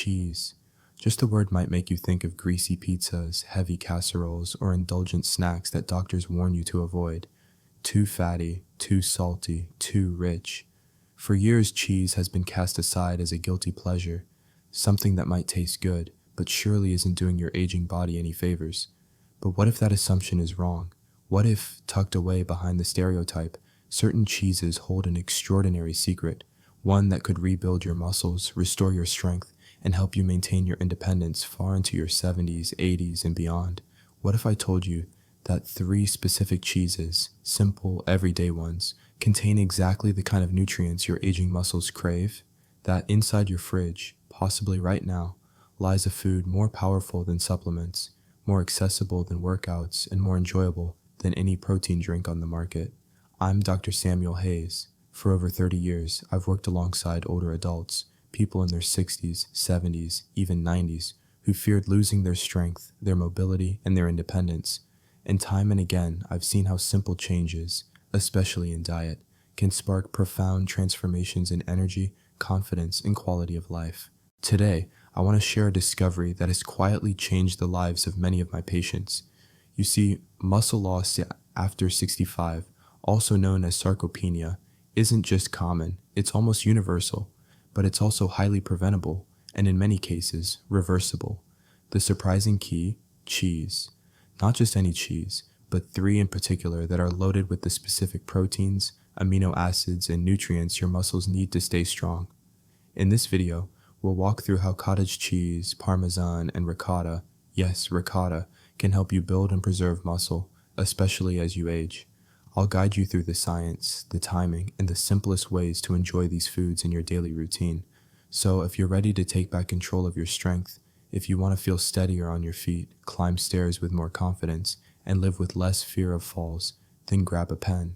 cheese. Just the word might make you think of greasy pizzas, heavy casseroles, or indulgent snacks that doctors warn you to avoid. Too fatty, too salty, too rich. For years, cheese has been cast aside as a guilty pleasure, something that might taste good, but surely isn't doing your aging body any favors. But what if that assumption is wrong? What if, tucked away behind the stereotype, certain cheeses hold an extraordinary secret, one that could rebuild your muscles, restore your strength, and help you maintain your independence far into your 70s, 80s, and beyond? What if I told you that 3 specific cheeses, simple, everyday ones, contain exactly the kind of nutrients your aging muscles crave? That inside your fridge, possibly right now, lies a food more powerful than supplements, more accessible than workouts, and more enjoyable than any protein drink on the market. I'm Dr. Samuel Hayes. For over 30 years, I've worked alongside older adults, people in their 60s, 70s, even 90s, who feared losing their strength, their mobility, and their independence. And time and again, I've seen how simple changes, especially in diet, can spark profound transformations in energy, confidence, and quality of life. Today, I want to share a discovery that has quietly changed the lives of many of my patients. You see, muscle loss after 65, also known as sarcopenia, isn't just common, it's almost universal, but it's also highly preventable, and in many cases, reversible. The surprising key: cheese. Not just any cheese, but 3 in particular that are loaded with the specific proteins, amino acids, and nutrients your muscles need to stay strong. In this video, we'll walk through how cottage cheese, parmesan, and ricotta, yes, ricotta, can help you build and preserve muscle, especially as you age. I'll guide you through the science, the timing, and the simplest ways to enjoy these foods in your daily routine. So if you're ready to take back control of your strength, if you want to feel steadier on your feet, climb stairs with more confidence, and live with less fear of falls, then grab a pen.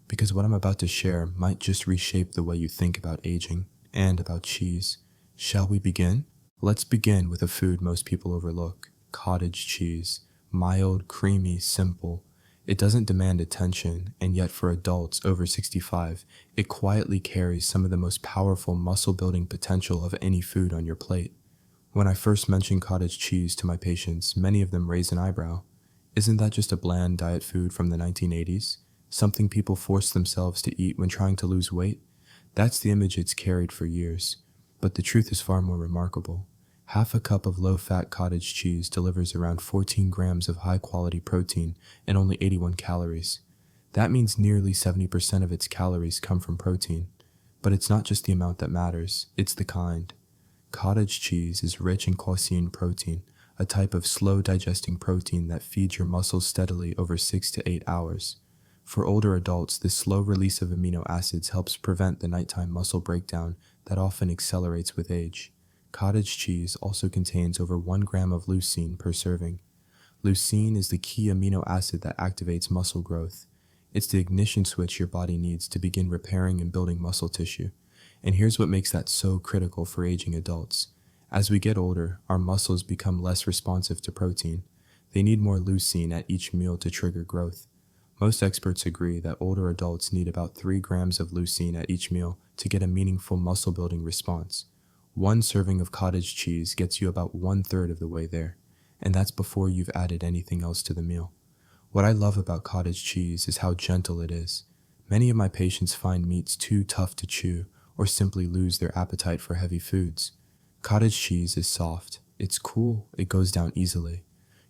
Because what I'm about to share might just reshape the way you think about aging and about cheese. Shall we begin? Let's begin with a food most people overlook: cottage cheese. Mild, creamy, simple. It doesn't demand attention, and yet for adults over 65, it quietly carries some of the most powerful muscle-building potential of any food on your plate. When I first mention cottage cheese to my patients, many of them raise an eyebrow. Isn't that just a bland diet food from the 1980s? Something people force themselves to eat when trying to lose weight? That's the image it's carried for years. But the truth is far more remarkable. Half a cup of low-fat cottage cheese delivers around 14 grams of high-quality protein and only 81 calories. That means nearly 70% of its calories come from protein. But it's not just the amount that matters, it's the kind. Cottage cheese is rich in casein protein, a type of slow-digesting protein that feeds your muscles steadily over 6 to 8 hours. For older adults, this slow release of amino acids helps prevent the nighttime muscle breakdown that often accelerates with age. Cottage cheese also contains over 1 gram of leucine per serving. Leucine is the key amino acid that activates muscle growth. It's the ignition switch your body needs to begin repairing and building muscle tissue. And here's what makes that so critical for aging adults. As we get older, our muscles become less responsive to protein. They need more leucine at each meal to trigger growth. Most experts agree that older adults need about 3 grams of leucine at each meal to get a meaningful muscle-building response. 1 serving of cottage cheese gets you about 1/3 of the way there, and that's before you've added anything else to the meal. What I love about cottage cheese is how gentle it is. Many of my patients find meats too tough to chew or simply lose their appetite for heavy foods. Cottage cheese is soft, it's cool, it goes down easily.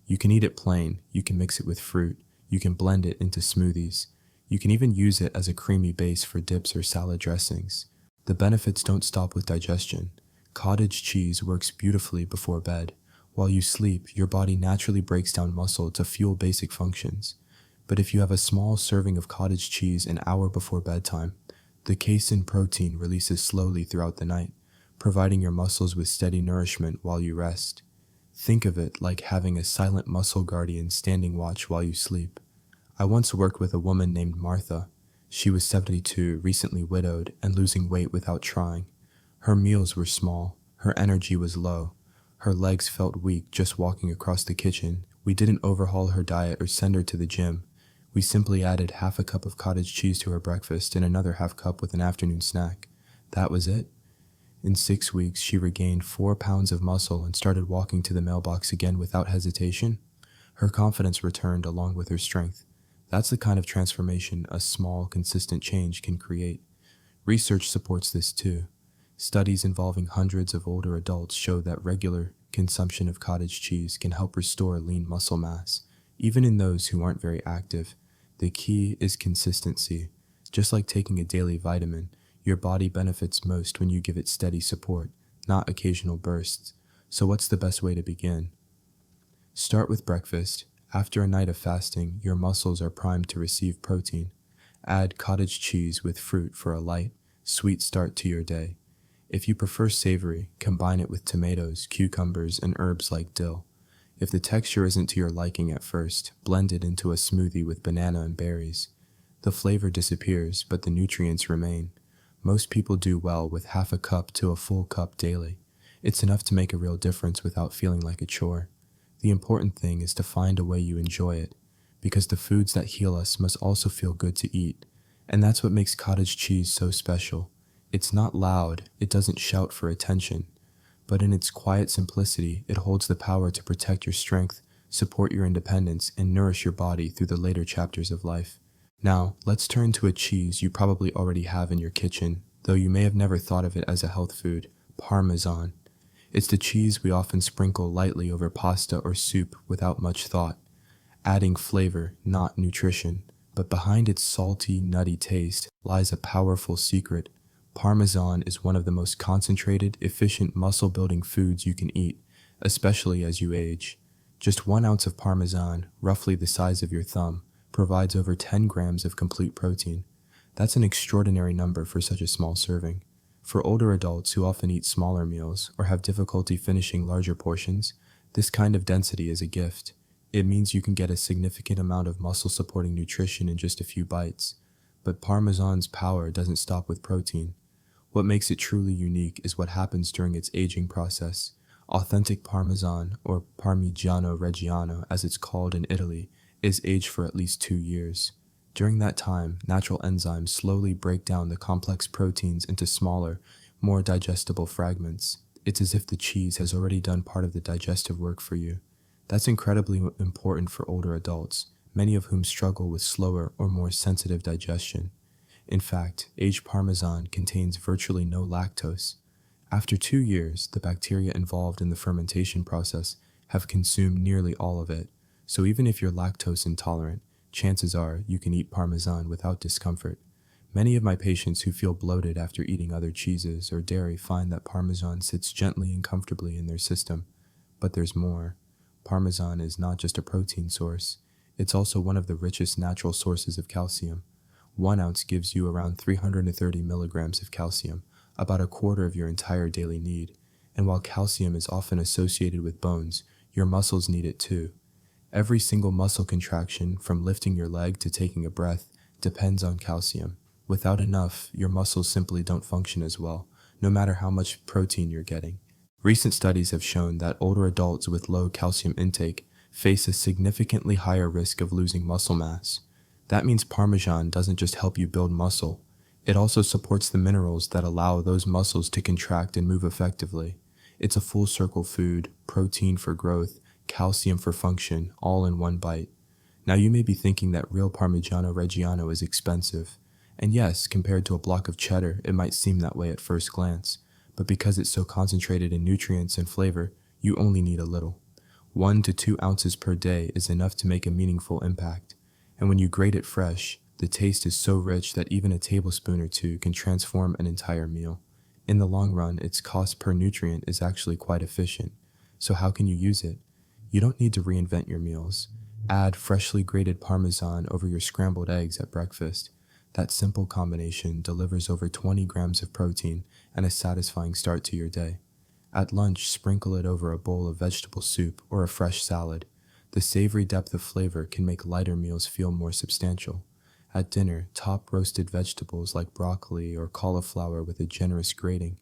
You can eat it plain, you can mix it with fruit, you can blend it into smoothies. You can even use it as a creamy base for dips or salad dressings. The benefits don't stop with digestion. Cottage cheese works beautifully before bed. While you sleep, your body naturally breaks down muscle to fuel basic functions. But if you have a small serving of cottage cheese an hour before bedtime, the casein protein releases slowly throughout the night, providing your muscles with steady nourishment while you rest. Think of it like having a silent muscle guardian standing watch while you sleep. I once worked with a woman named Martha. She was 72, recently widowed, and losing weight without trying. Her meals were small, her energy was low, her legs felt weak just walking across the kitchen. We didn't overhaul her diet or send her to the gym. We simply added half a cup of cottage cheese to her breakfast and another half cup with an afternoon snack. That was it. In 6 weeks, she regained 4 pounds of muscle and started walking to the mailbox again without hesitation. Her confidence returned along with her strength. That's the kind of transformation a small, consistent change can create. Research supports this too. Studies involving hundreds of older adults show that regular consumption of cottage cheese can help restore lean muscle mass, even in those who aren't very active. The key is consistency. Just like taking a daily vitamin, your body benefits most when you give it steady support, not occasional bursts. So what's the best way to begin? Start with breakfast. After a night of fasting, your muscles are primed to receive protein. Add cottage cheese with fruit for a light, sweet start to your day. If you prefer savory, combine it with tomatoes, cucumbers, and herbs like dill. If the texture isn't to your liking at first, blend it into a smoothie with banana and berries. The flavor disappears, but the nutrients remain. Most people do well with half a cup to a full cup daily. It's enough to make a real difference without feeling like a chore. The important thing is to find a way you enjoy it, because the foods that heal us must also feel good to eat. And that's what makes cottage cheese so special. It's not loud, it doesn't shout for attention, but in its quiet simplicity, it holds the power to protect your strength, support your independence, and nourish your body through the later chapters of life. Now, let's turn to a cheese you probably already have in your kitchen, though you may have never thought of it as a health food: Parmesan. It's the cheese we often sprinkle lightly over pasta or soup without much thought, adding flavor, not nutrition. But behind its salty, nutty taste lies a powerful secret. Parmesan is one of the most concentrated, efficient muscle-building foods you can eat, especially as you age. Just 1 ounce of Parmesan, roughly the size of your thumb, provides over 10 grams of complete protein. That's an extraordinary number for such a small serving. For older adults who often eat smaller meals or have difficulty finishing larger portions, this kind of density is a gift. It means you can get a significant amount of muscle-supporting nutrition in just a few bites. But Parmesan's power doesn't stop with protein. What makes it truly unique is what happens during its aging process. Authentic Parmesan, or Parmigiano Reggiano as it's called in Italy, is aged for at least 2 years. During that time, natural enzymes slowly break down the complex proteins into smaller, more digestible fragments. It's as if the cheese has already done part of the digestive work for you. That's incredibly important for older adults, many of whom struggle with slower or more sensitive digestion. In fact, aged Parmesan contains virtually no lactose. After 2 years, the bacteria involved in the fermentation process have consumed nearly all of it, so even if you're lactose intolerant, chances are you can eat Parmesan without discomfort. Many of my patients who feel bloated after eating other cheeses or dairy find that Parmesan sits gently and comfortably in their system. But there's more. Parmesan is not just a protein source, it's also one of the richest natural sources of calcium. 1 ounce gives you around 330 milligrams of calcium, about a quarter of your entire daily need. And while calcium is often associated with bones, your muscles need it too. Every single muscle contraction, from lifting your leg to taking a breath, depends on calcium. Without enough, your muscles simply don't function as well, no matter how much protein you're getting. Recent studies have shown that older adults with low calcium intake face a significantly higher risk of losing muscle mass. That means Parmesan doesn't just help you build muscle, it also supports the minerals that allow those muscles to contract and move effectively. It's a full circle food: protein for growth, calcium for function, all in one bite. Now you may be thinking that real Parmigiano Reggiano is expensive. And yes, compared to a block of cheddar, it might seem that way at first glance. But because it's so concentrated in nutrients and flavor, you only need a little. 1 to 2 ounces per day is enough to make a meaningful impact. And when you grate it fresh, the taste is so rich that even a tablespoon or two can transform an entire meal. In the long run, its cost per nutrient is actually quite efficient. So how can you use it? You don't need to reinvent your meals. Add freshly grated Parmesan over your scrambled eggs at breakfast. That simple combination delivers over 20 grams of protein and a satisfying start to your day. At lunch, sprinkle it over a bowl of vegetable soup or a fresh salad. The savory depth of flavor can make lighter meals feel more substantial. At dinner, top roasted vegetables like broccoli or cauliflower with a generous grating.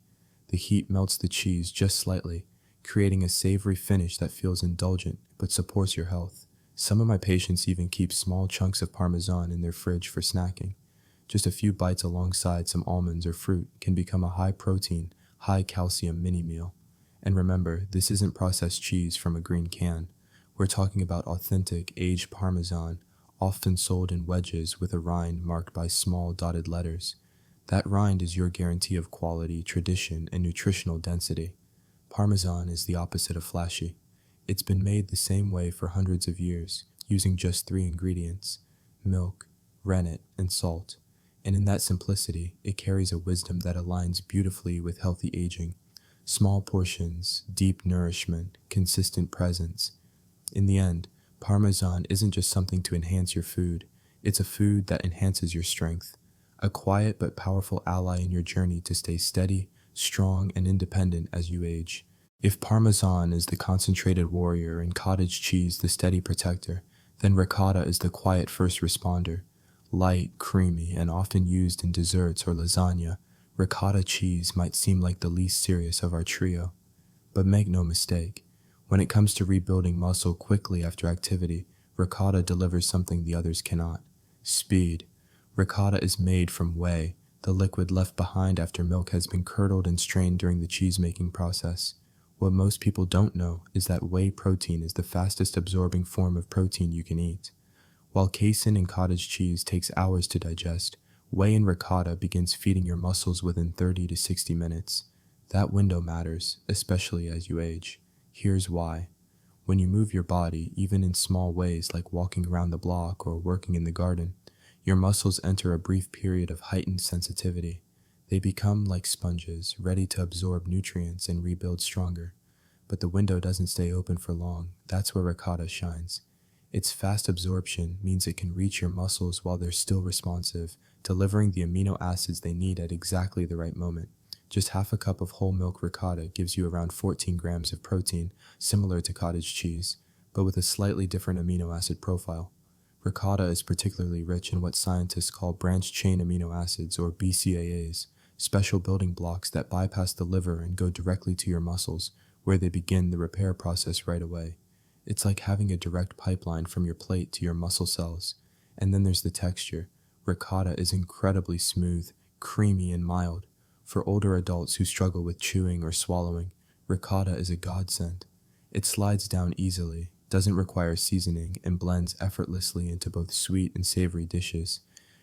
The heat melts the cheese just slightly, creating a savory finish that feels indulgent but supports your health. Some of my patients even keep small chunks of Parmesan in their fridge for snacking. Just a few bites alongside some almonds or fruit can become a high-protein, high calcium mini meal. And remember, this isn't processed cheese from a green can. We're talking about authentic, aged parmesan, often sold in wedges with a rind marked by small dotted letters. That rind is your guarantee of quality, tradition, and nutritional density. Parmesan is the opposite of flashy. It's been made the same way for hundreds of years, using just three ingredients: milk, rennet, and salt. And in that simplicity, it carries a wisdom that aligns beautifully with healthy aging. Small portions, deep nourishment, consistent presence. In the end, Parmesan isn't just something to enhance your food, it's a food that enhances your strength. A quiet but powerful ally in your journey to stay steady, strong, and independent as you age. If Parmesan is the concentrated warrior and cottage cheese the steady protector, then ricotta is the quiet first responder. Light, creamy, and often used in desserts or lasagna, ricotta cheese might seem like the least serious of our trio. But make no mistake, when it comes to rebuilding muscle quickly after activity, ricotta delivers something the others cannot: speed. Ricotta is made from whey, the liquid left behind after milk has been curdled and strained during the cheese-making process. What most people don't know is that whey protein is the fastest absorbing form of protein you can eat. While casein and cottage cheese takes hours to digest, whey and ricotta begins feeding your muscles within 30 to 60 minutes. That window matters, especially as you age. Here's why. When you move your body, even in small ways like walking around the block or working in the garden, your muscles enter a brief period of heightened sensitivity. They become like sponges, ready to absorb nutrients and rebuild stronger. But the window doesn't stay open for long. That's where ricotta shines. Its fast absorption means it can reach your muscles while they're still responsive, delivering the amino acids they need at exactly the right moment. Just half a cup of whole milk ricotta gives you around 14 grams of protein, similar to cottage cheese, but with a slightly different amino acid profile. Ricotta is particularly rich in what scientists call branched-chain amino acids, or BCAAs, special building blocks that bypass the liver and go directly to your muscles, where they begin the repair process right away. It's like having a direct pipeline from your plate to your muscle cells. And then there's the texture. Ricotta is incredibly smooth, creamy, and mild. For older adults who struggle with chewing or swallowing, ricotta is a godsend. It slides down easily, doesn't require seasoning, and blends effortlessly into both sweet and savory dishes.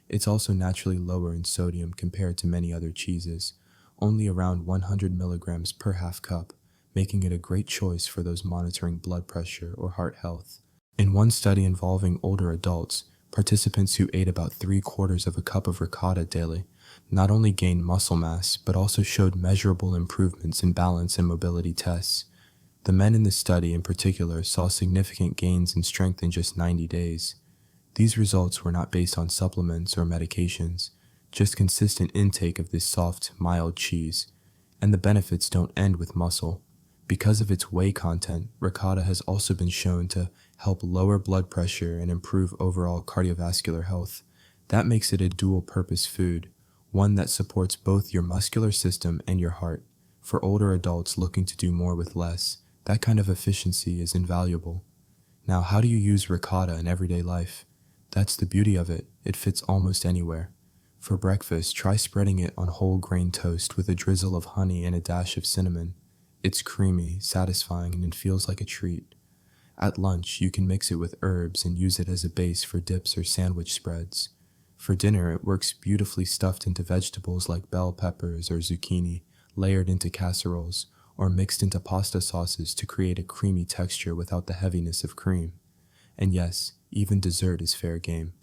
It's also naturally lower in sodium compared to many other cheeses, only around 100 milligrams per half cup, making it a great choice for those monitoring blood pressure or heart health. In one study involving older adults, participants who ate about 3/4 of a cup of ricotta daily not only gained muscle mass, but also showed measurable improvements in balance and mobility tests. The men in the study in particular saw significant gains in strength in just 90 days. These results were not based on supplements or medications, just consistent intake of this soft, mild cheese. And the benefits don't end with muscle. Because of its whey content, ricotta has also been shown to help lower blood pressure and improve overall cardiovascular health. That makes it a dual-purpose food, one that supports both your muscular system and your heart. For older adults looking to do more with less, that kind of efficiency is invaluable. Now, how do you use ricotta in everyday life? That's the beauty of it. It fits almost anywhere. For breakfast, try spreading it on whole grain toast with a drizzle of honey and a dash of cinnamon. It's creamy, satisfying, and it feels like a treat. At lunch, you can mix it with herbs and use it as a base for dips or sandwich spreads. For dinner, it works beautifully stuffed into vegetables like bell peppers or zucchini, layered into casseroles, or mixed into pasta sauces to create a creamy texture without the heaviness of cream. And yes, even dessert is fair game.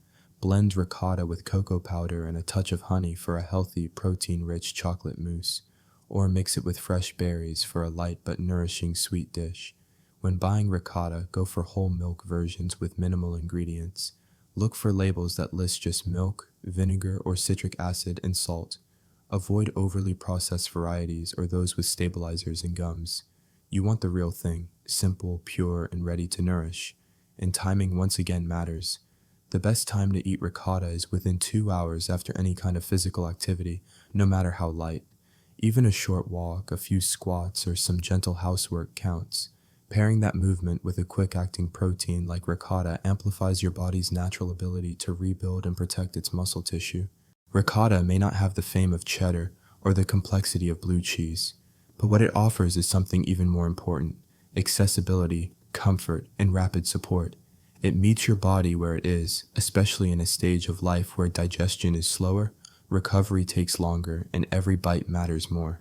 Blend ricotta with cocoa powder and a touch of honey for a healthy, protein-rich chocolate mousse, or mix it with fresh berries for a light but nourishing sweet dish. When buying ricotta, go for whole milk versions with minimal ingredients. Look for labels that list just milk, vinegar, or citric acid and salt. Avoid overly processed varieties or those with stabilizers and gums. You want the real thing, simple, pure, and ready to nourish. And timing once again matters. The best time to eat ricotta is within 2 hours after any kind of physical activity, no matter how light. Even a short walk, a few squats, or some gentle housework counts. Pairing that movement with a quick-acting protein like ricotta amplifies your body's natural ability to rebuild and protect its muscle tissue. Ricotta may not have the fame of cheddar or the complexity of blue cheese, But what it offers is something even more important: accessibility, comfort, and rapid support. It meets your body where it is, especially in a stage of life where digestion is slower, recovery takes longer, and every bite matters more.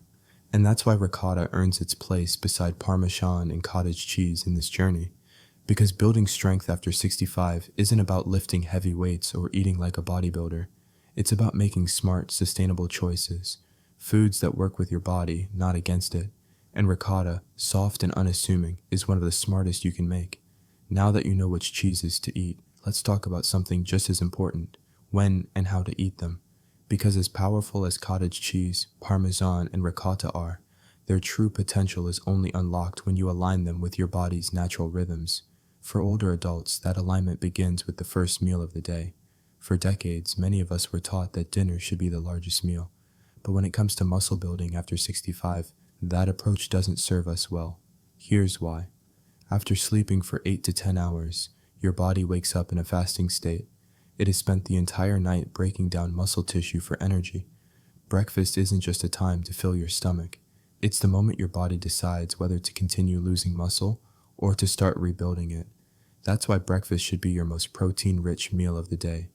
And that's why ricotta earns its place beside parmesan and cottage cheese in this journey. Because building strength after 65 isn't about lifting heavy weights or eating like a bodybuilder. It's about making smart, sustainable choices. Foods that work with your body, not against it. And ricotta, soft and unassuming, is one of the smartest you can make. Now that you know which cheeses to eat, let's talk about something just as important: when and how to eat them. Because as powerful as cottage cheese, parmesan, and ricotta are, their true potential is only unlocked when you align them with your body's natural rhythms. For older adults, that alignment begins with the first meal of the day. For decades, many of us were taught that dinner should be the largest meal. But when it comes to muscle building after 65, that approach doesn't serve us well. Here's why. After sleeping for 8 to 10 hours, your body wakes up in a fasting state. It has spent the entire night breaking down muscle tissue for energy. Breakfast isn't just a time to fill your stomach. It's the moment your body decides whether to continue losing muscle or to start rebuilding it. That's why breakfast should be your most protein-rich meal of the day.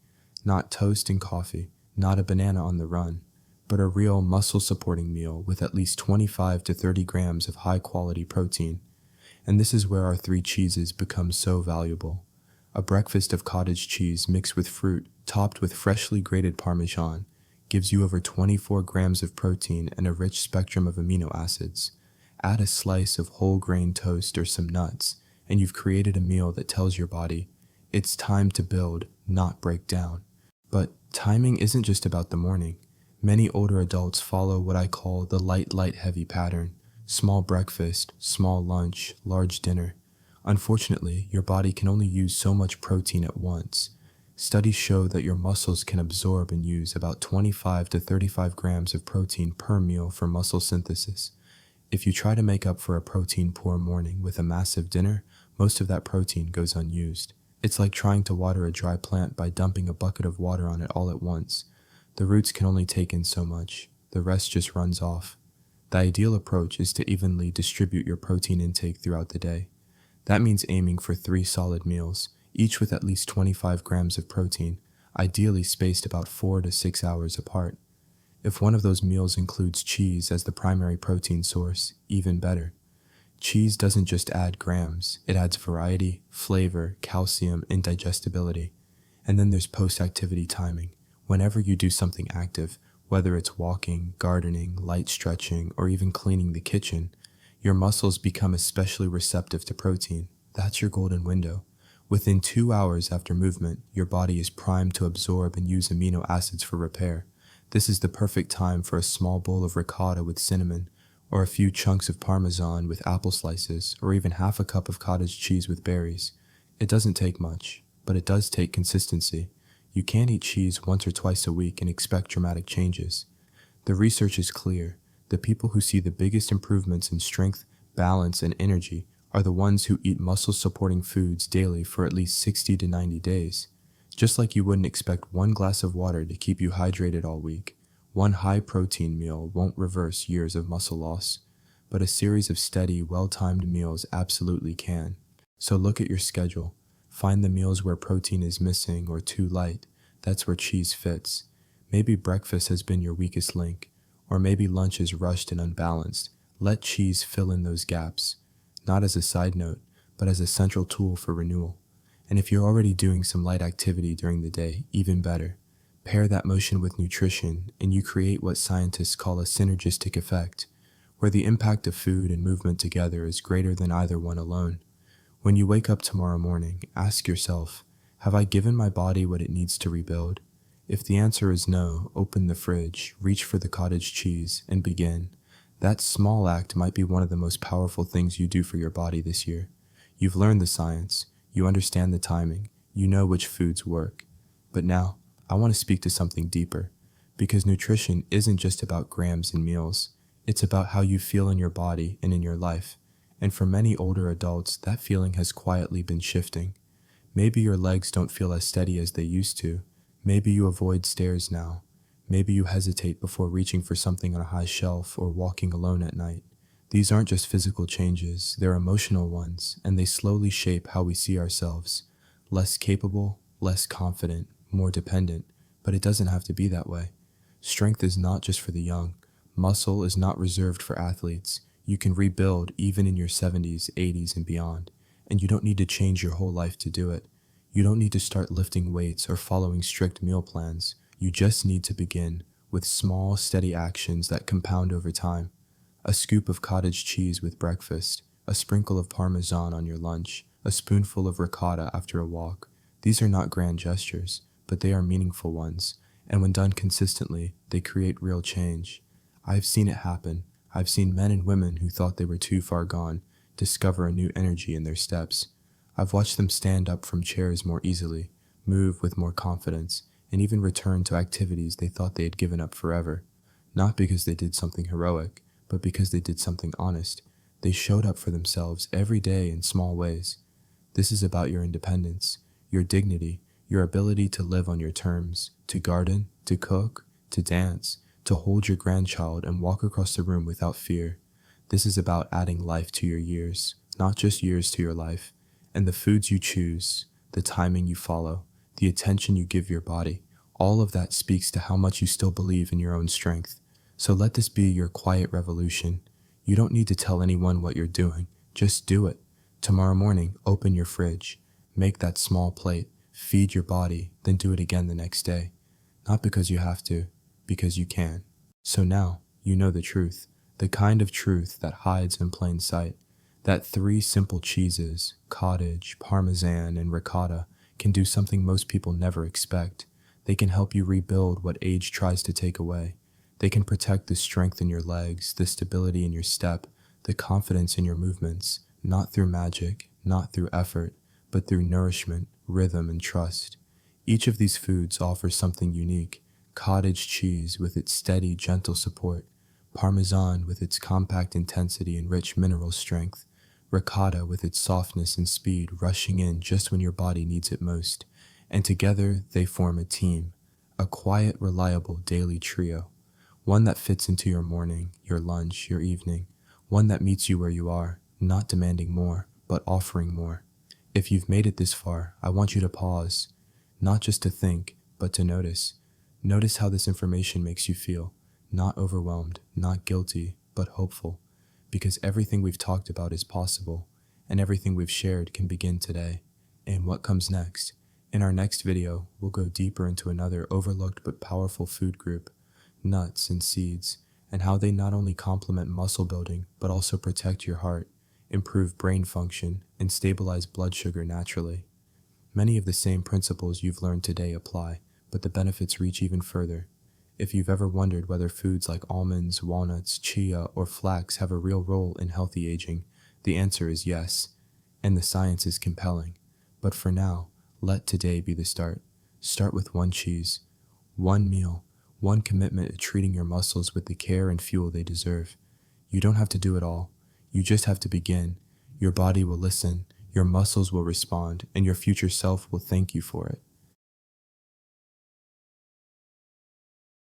Not toast and coffee, not a banana on the run, but a real muscle-supporting meal with at least 25 to 30 grams of high-quality protein. And this is where our three cheeses become so valuable. A breakfast of cottage cheese mixed with fruit, topped with freshly grated parmesan, gives you over 24 grams of protein and a rich spectrum of amino acids. Add a slice of whole grain toast or some nuts, and you've created a meal that tells your body, it's time to build, not break down. But timing isn't just about the morning. Many older adults follow what I call the light, heavy pattern: small breakfast, small lunch, large dinner. Unfortunately, your body can only use so much protein at once. Studies show that your muscles can absorb and use about 25 to 35 grams of protein per meal for muscle synthesis. If you try to make up for a protein-poor morning with a massive dinner, most of that protein goes unused. It's like trying to water a dry plant by dumping a bucket of water on it all at once. The roots can only take in so much. The rest just runs off. The ideal approach is to evenly distribute your protein intake throughout the day. That means aiming for 3 solid meals, each with at least 25 grams of protein, ideally spaced about 4 to 6 hours apart. If one of those meals includes cheese as the primary protein source, even better. Cheese doesn't just add grams, it adds variety, flavor, calcium, and digestibility. And then there's post-activity timing. Whenever you do something active, whether it's walking, gardening, light stretching, or even cleaning the kitchen, your muscles become especially receptive to protein. That's your golden window. Within 2 hours after movement, your body is primed to absorb and use amino acids for repair. This is the perfect time for a small bowl of ricotta with cinnamon, or a few chunks of parmesan with apple slices, or even half a cup of cottage cheese with berries. It doesn't take much, but it does take consistency. You can't eat cheese once or twice a week and expect dramatic changes. The research is clear. The people who see the biggest improvements in strength, balance, and energy are the ones who eat muscle-supporting foods daily for at least 60 to 90 days. Just like you wouldn't expect one glass of water to keep you hydrated all week, one high-protein meal won't reverse years of muscle loss, but a series of steady, well-timed meals absolutely can. So look at your schedule. Find the meals where protein is missing or too light. That's where cheese fits. Maybe breakfast has been your weakest link, or maybe lunch is rushed and unbalanced. Let cheese fill in those gaps, not as a side note, but as a central tool for renewal. And if you're already doing some light activity during the day, even better. Pair that motion with nutrition, and you create what scientists call a synergistic effect, where the impact of food and movement together is greater than either one alone. When you wake up tomorrow morning, ask yourself, have I given my body what it needs to rebuild? If the answer is no, open the fridge, reach for the cottage cheese, and begin. That small act might be one of the most powerful things you do for your body this year. You've learned the science, you understand the timing, you know which foods work. But now, I want to speak to something deeper, because nutrition isn't just about grams and meals. It's about how you feel in your body and in your life. And for many older adults, that feeling has quietly been shifting. Maybe your legs don't feel as steady as they used to. Maybe you avoid stairs now. Maybe you hesitate before reaching for something on a high shelf or walking alone at night. These aren't just physical changes, they're emotional ones, and they slowly shape how we see ourselves. Less capable, less confident, more dependent, but it doesn't have to be that way. Strength is not just for the young. Muscle is not reserved for athletes. You can rebuild even in your 70s, 80s, and beyond. And you don't need to change your whole life to do it. You don't need to start lifting weights or following strict meal plans. You just need to begin with small, steady actions that compound over time. A scoop of cottage cheese with breakfast, a sprinkle of parmesan on your lunch, a spoonful of ricotta after a walk. These are not grand gestures, but they are meaningful ones, and when done consistently, they create real change. I've seen it happen. I've seen men and women who thought they were too far gone discover a new energy in their steps. I've watched them stand up from chairs more easily, move with more confidence, and even return to activities they thought they had given up forever. Not because they did something heroic, but because they did something honest. They showed up for themselves every day in small ways. This is about your independence, your dignity, your ability to live on your terms, to garden, to cook, to dance, to hold your grandchild and walk across the room without fear. This is about adding life to your years, not just years to your life. And the foods you choose, the timing you follow, the attention you give your body, all of that speaks to how much you still believe in your own strength. So let this be your quiet revolution. You don't need to tell anyone what you're doing. Just do it. Tomorrow morning, open your fridge. Make that small plate. Feed your body, then do it again the next day. Not because you have to, because you can. So now, you know the truth. The kind of truth that hides in plain sight. That 3 simple cheeses, cottage, parmesan, and ricotta, can do something most people never expect. They can help you rebuild what age tries to take away. They can protect the strength in your legs, the stability in your step, the confidence in your movements, not through magic, not through effort, but through nourishment, rhythm, and trust. Each of these foods offers something unique. Cottage cheese with its steady, gentle support, parmesan with its compact intensity and rich mineral strength, ricotta with its softness and speed rushing in just when your body needs it most, and together they form a team, a quiet, reliable daily trio, one that fits into your morning, your lunch, your evening, one that meets you where you are, not demanding more, but offering more. If you've made it this far, I want you to pause, not just to think, but to notice. Notice how this information makes you feel, not overwhelmed, not guilty, but hopeful, because everything we've talked about is possible, and everything we've shared can begin today. And what comes next? In our next video, we'll go deeper into another overlooked but powerful food group, nuts and seeds, and how they not only complement muscle building, but also protect your heart, improve brain function, and stabilize blood sugar naturally. Many of the same principles you've learned today apply, but the benefits reach even further. If you've ever wondered whether foods like almonds, walnuts, chia, or flax have a real role in healthy aging, the answer is yes, and the science is compelling. But for now, let today be the start. Start with one cheese, one meal, one commitment to treating your muscles with the care and fuel they deserve. You don't have to do it all. You just have to begin. Your body will listen, your muscles will respond, and your future self will thank you for it.